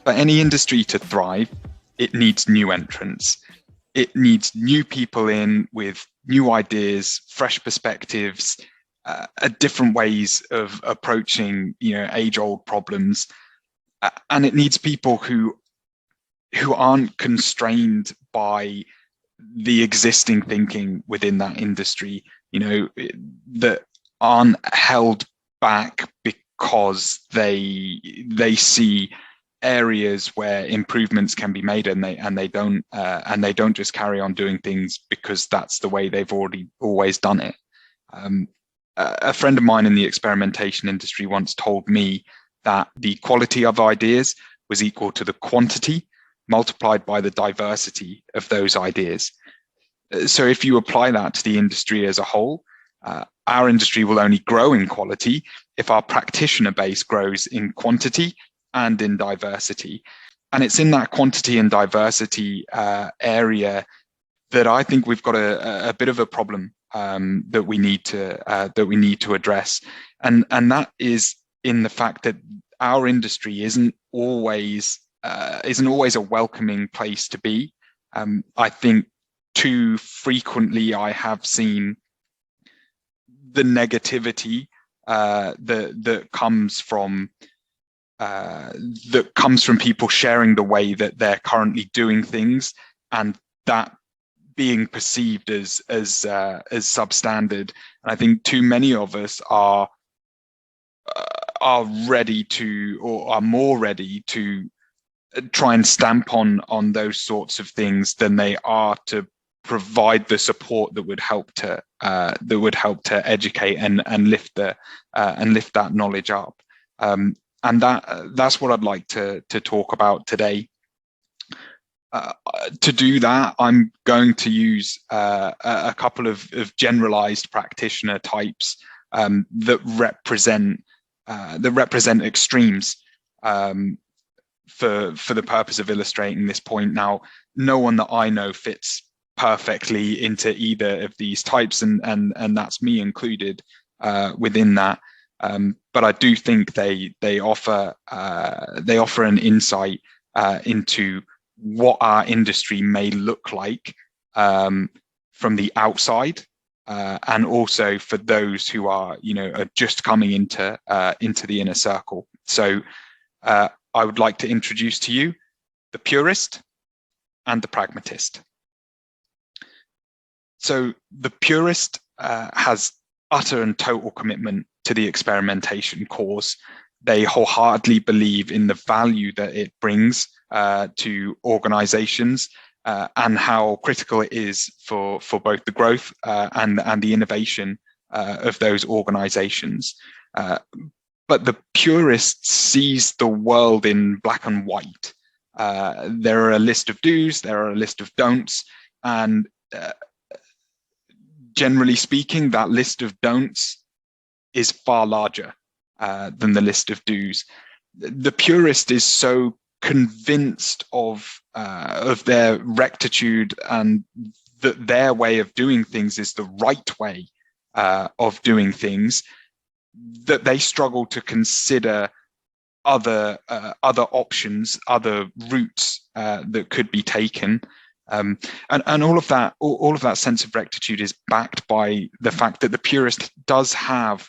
For any industry to thrive, it needs new entrants. It needs new people in with new ideas, fresh perspectives, different ways of approaching, age-old problems. And it needs people who aren't constrained by the existing thinking within that industry, that aren't held back because they see areas where improvements can be made, and they don't just carry on doing things because that's the way they've always done it. A friend of mine in the experimentation industry once told me that the quality of ideas was equal to the quantity multiplied by the diversity of those ideas. So if you apply that to the industry as a whole, our industry will only grow in quality if our practitioner base grows in quantity and in diversity. And it's in that quantity and diversity area that I think we've got a bit of a problem that we need to address, and that is in the fact that our industry isn't always a welcoming place to be. I think too frequently I have seen the negativity that comes from people sharing the way that they're currently doing things, and that being perceived as substandard. And I think too many of us are ready to, or are more ready to, try and stamp on those sorts of things than they are to provide the support that would help to educate and lift that knowledge up. And that's what I'd like to talk about today. To do that, I'm going to use a couple of generalized practitioner types that represent extremes for the purpose of illustrating this point. Now, no one that I know fits perfectly into either of these types, and that's me included within that. But I do think they offer an insight into what our industry may look like from the outside, and also for those who are just coming into the inner circle. So I would like to introduce to you the purist and the pragmatist. So the purist has utter and total commitment to the experimentation cause. They wholeheartedly believe in the value that it brings to organizations, and how critical it is for both the growth and the innovation of those organizations. But the purist sees the world in black and white. There are a list of do's, there are a list of don'ts, and generally speaking, that list of don'ts is far larger than the list of do's. The purist is so convinced of their rectitude and that their way of doing things is the right way of doing things, that they struggle to consider other options, other routes that could be taken. And all of that sense of rectitude is backed by the fact that the purist does have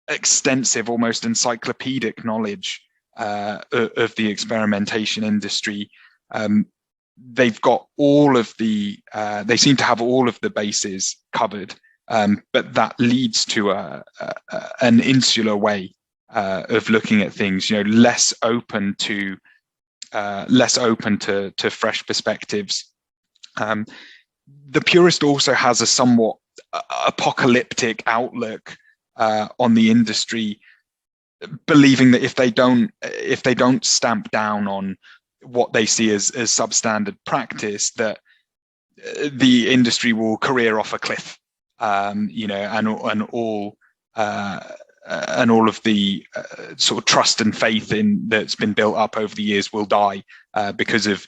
extensive, almost encyclopedic knowledge of the experimentation industry. They've got they seem to have all of the bases covered, but that leads to an insular way of looking at things, less open to fresh perspectives. The purist also has a somewhat apocalyptic outlook on the industry, believing that if they don't stamp down on what they see as substandard practice, that the industry will career off a cliff, and all of the sort of trust and faith that's been built up over the years will die because of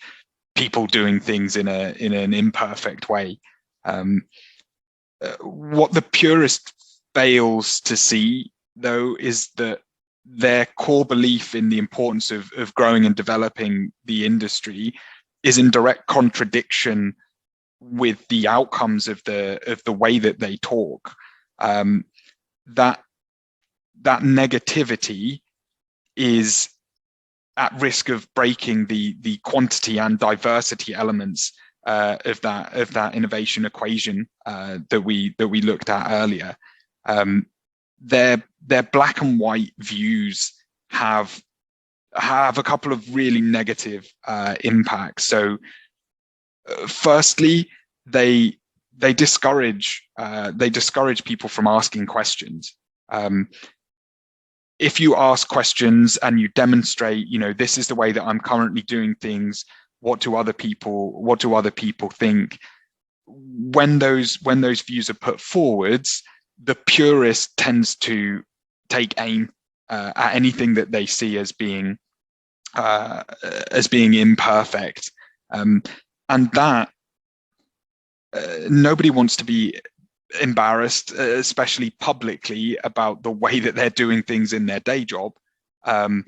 people doing things in an imperfect way. What the purist fails to see, though, is that their core belief in the importance of growing and developing the industry is in direct contradiction with the outcomes of the way that they talk. That negativity is at risk of breaking the quantity and diversity elements of that innovation equation that we looked at earlier. Their black and white views have a couple of really negative impacts. So firstly, they discourage people from asking questions. If you ask questions and you demonstrate, this is the way that I'm currently doing things, what do other people think? When those views are put forwards, the purist tends to take aim at anything that they see as being imperfect, and that nobody wants to be embarrassed, especially publicly, about the way that they're doing things in their day job. And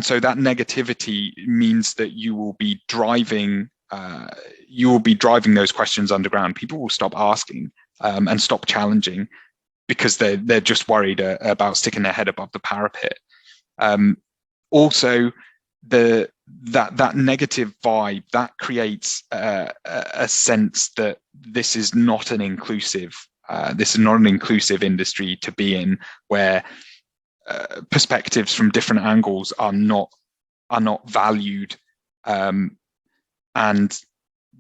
so that negativity means that you will be driving those questions underground. People will stop asking and stop challenging because they're just worried about sticking their head above the parapet. Also, that negative vibe that creates a sense that this is not an inclusive industry to be in, where perspectives from different angles are not valued, and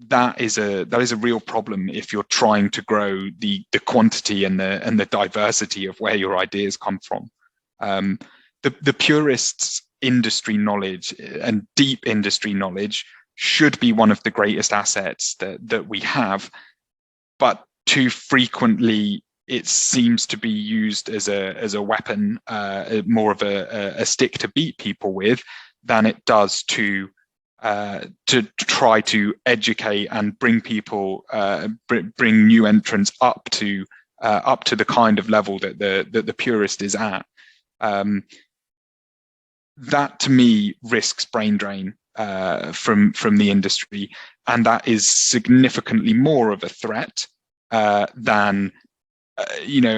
that is a real problem if you're trying to grow the quantity and the diversity of where your ideas come from. The purists' industry knowledge and deep industry knowledge should be one of the greatest assets that we have, but too frequently it seems to be used as a weapon, more of a stick to beat people with, than it does to try to educate and bring people, bring new entrants up to the kind of level that the purist is at. That to me risks brain drain from the industry, and that is significantly more of a threat than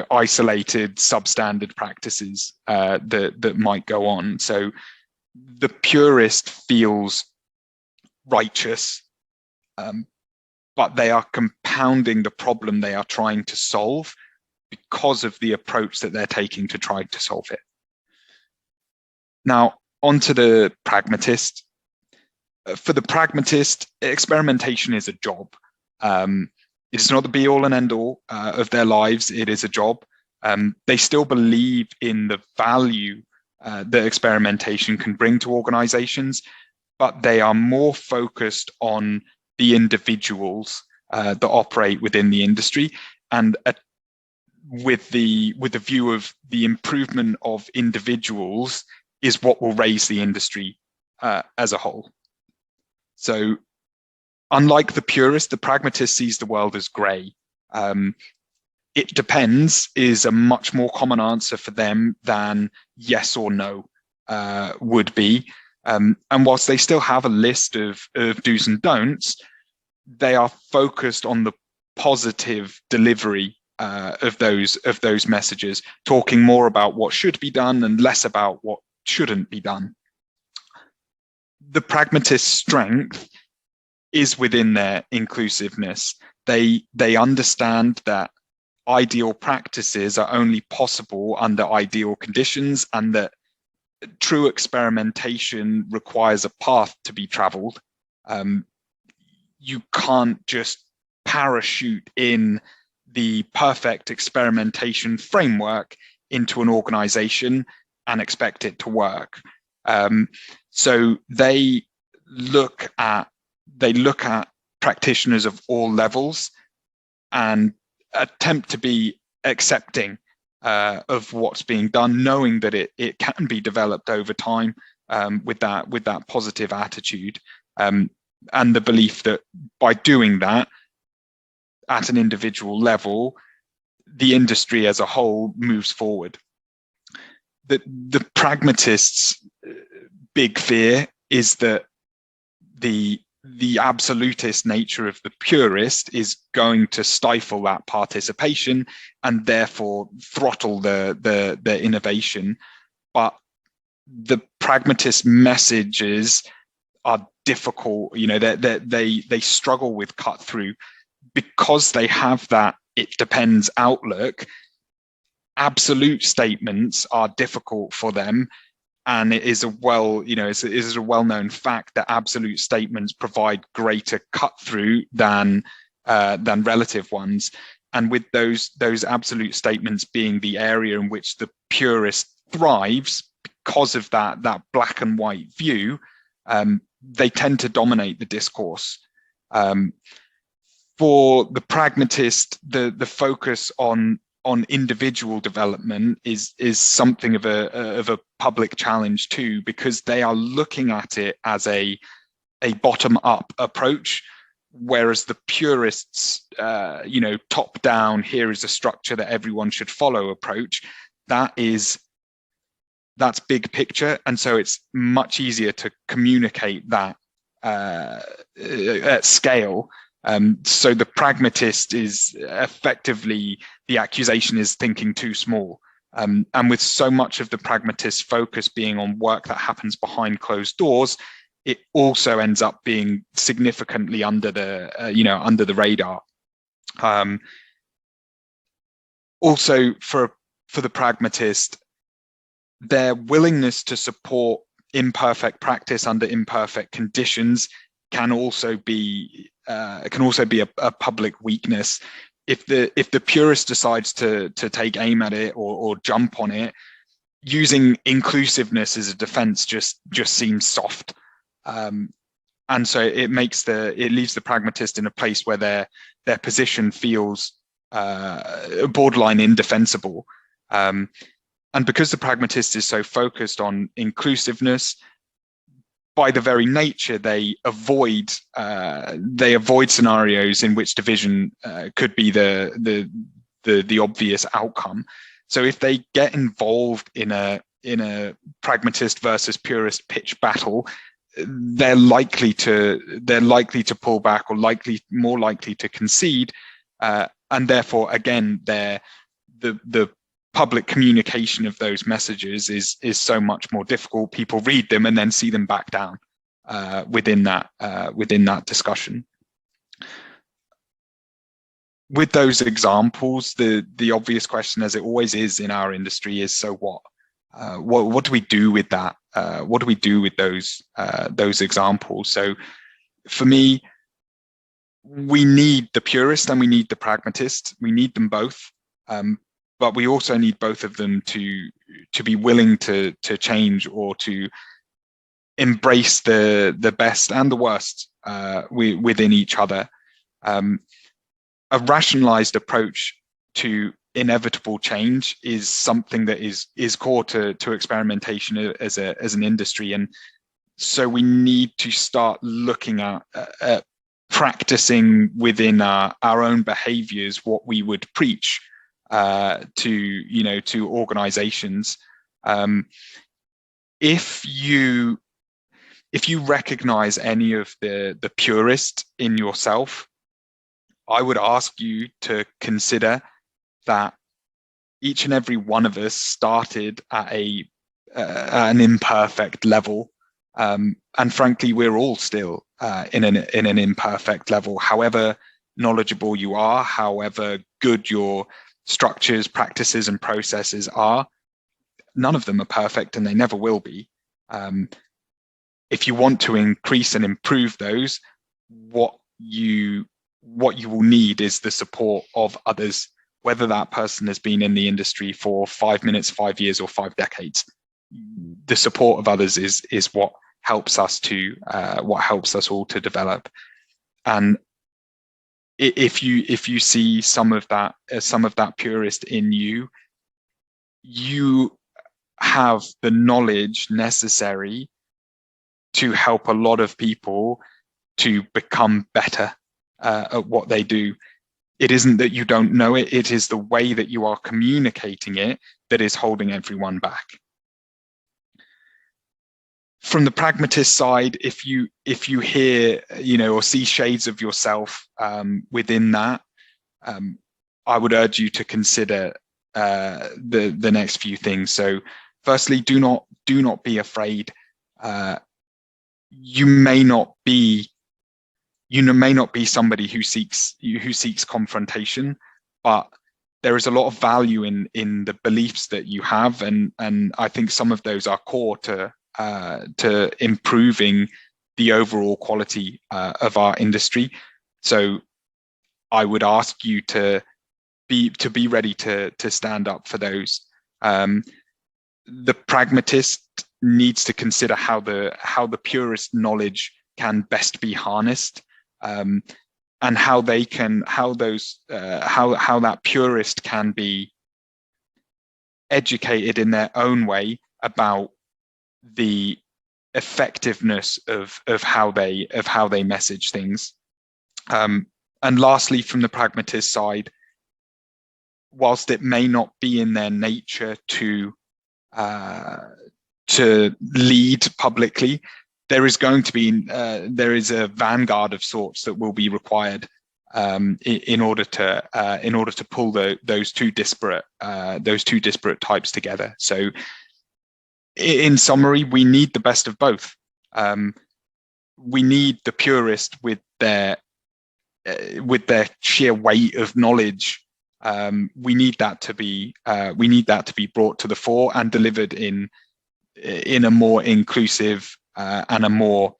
isolated substandard practices that might go on. So the purist feels righteous, but they are compounding the problem they are trying to solve because of the approach that they're taking to try to solve it. Now, onto the pragmatist. For the pragmatist, experimentation is a job. It's not the be-all and end-all of their lives. It is a job. They still believe in the value that experimentation can bring to organizations, but they are more focused on the individuals that operate within the industry, and with the view of the improvement of individuals is what will raise the industry as a whole. So unlike the purist, the pragmatist sees the world as grey. It depends is a much more common answer for them than yes or no would be. And whilst they still have a list of do's and don'ts, they are focused on the positive delivery of those messages, talking more about what should be done and less about what shouldn't be done. The pragmatist's strength is within their inclusiveness. They understand that ideal practices are only possible under ideal conditions, and that true experimentation requires a path to be traveled. You can't just parachute in the perfect experimentation framework into an organization and expect it to work. So they look at practitioners of all levels and attempt to be accepting of what's being done, knowing that it can be developed over time with that positive attitude, and the belief that by doing that at an individual level, the industry as a whole moves forward. the pragmatists' big fear is that the absolutist nature of the purist is going to stifle that participation and therefore throttle the innovation. But the pragmatist messages are difficult. They struggle with cut through because they have that it depends outlook. Absolute statements are difficult for them. And it is a well-known fact that absolute statements provide greater cut through than relative ones. And with those absolute statements being the area in which the purist thrives, because of that black and white view, they tend to dominate the discourse. For the pragmatist, the focus on individual development is something of a public challenge too, because they are looking at it as a bottom-up approach, whereas the purists, top-down, here is a structure that everyone should follow approach, that's big picture, and so it's much easier to communicate that at scale. So the pragmatist is effectively, the accusation is thinking too small. And with so much of the pragmatist focus being on work that happens behind closed doors, it also ends up being significantly under the radar. Also, for the pragmatist, their willingness to support imperfect practice under imperfect conditions can also be a public weakness. If the purist decides to take aim at it or jump on it, using inclusiveness as a defense just seems soft, and so it leaves the pragmatist in a place where their position feels borderline indefensible. And because the pragmatist is so focused on inclusiveness, by the very nature, they avoid scenarios in which division could be the obvious outcome. So if they get involved in a pragmatist versus purist pitch battle, they're likely to pull back, or more likely to concede, and therefore again the public communication of those messages is so much more difficult. People read them and then see them back down within that discussion. With those examples, the obvious question, as it always is in our industry, is so what? What do we do with that? What do we do with those examples? So for me, we need the purist and we need the pragmatist. We need them both. But we also need both of them to be willing to change, or to embrace the best and the worst within each other. A rationalized approach to inevitable change is something that is core to experimentation as an industry, and so we need to start looking at practicing within our own behaviors what we would preach to organizations. If you recognize any of the purist in yourself, I would ask you to consider that each and every one of us started at an imperfect level, and frankly, we're all still in an imperfect level. However knowledgeable you are, however good your structures, practices, and processes are, none of them are perfect, and they never will be. If you want to increase and improve those, what you will need is the support of others, whether that person has been in the industry for 5 minutes, 5 years, or 5 decades. The support of others is what helps us all to develop. And if you see some of that purist in you, you have the knowledge necessary to help a lot of people to become better at what they do. It isn't that you don't know it, it is the way that you are communicating it that is holding everyone back. From the pragmatist side, if you hear, or see shades of yourself within that, I would urge you to consider the next few things. So, firstly, do not be afraid. You may not be somebody who seeks confrontation, but there is a lot of value in the beliefs that you have, and I think some of those are core to improving the overall quality of our industry. So I would ask you to be ready to stand up for those. The pragmatist needs to consider how the purist knowledge can best be harnessed, and how that purist can be educated in their own way about the effectiveness of how they message things. And lastly, from the pragmatist side, whilst it may not be in their nature to lead publicly, there is a vanguard of sorts that will be required in order to pull those two disparate types together. So, in summary, we need the best of both. We need the purist with their sheer weight of knowledge. We need that to be brought to the fore and delivered in a more inclusive and a more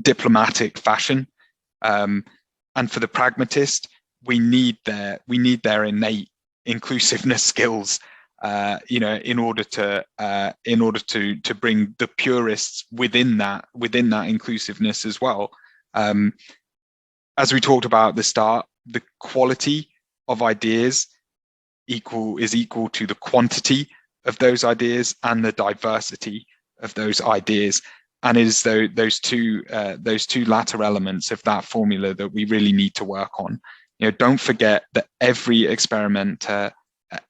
diplomatic fashion. And for the pragmatist, we need their innate inclusiveness skills, in order to bring the purists within that inclusiveness as well. As we talked about at the start, the quality of ideas is equal to the quantity of those ideas and the diversity of those ideas, and it is those two latter elements of that formula that we really need to work on. Don't forget that every experimenter,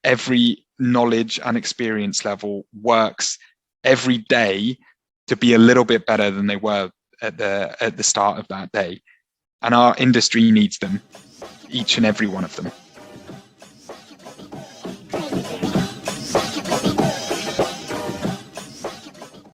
every knowledge and experience level works every day to be a little bit better than they were at the start of that day, and our industry needs them, each and every one of them.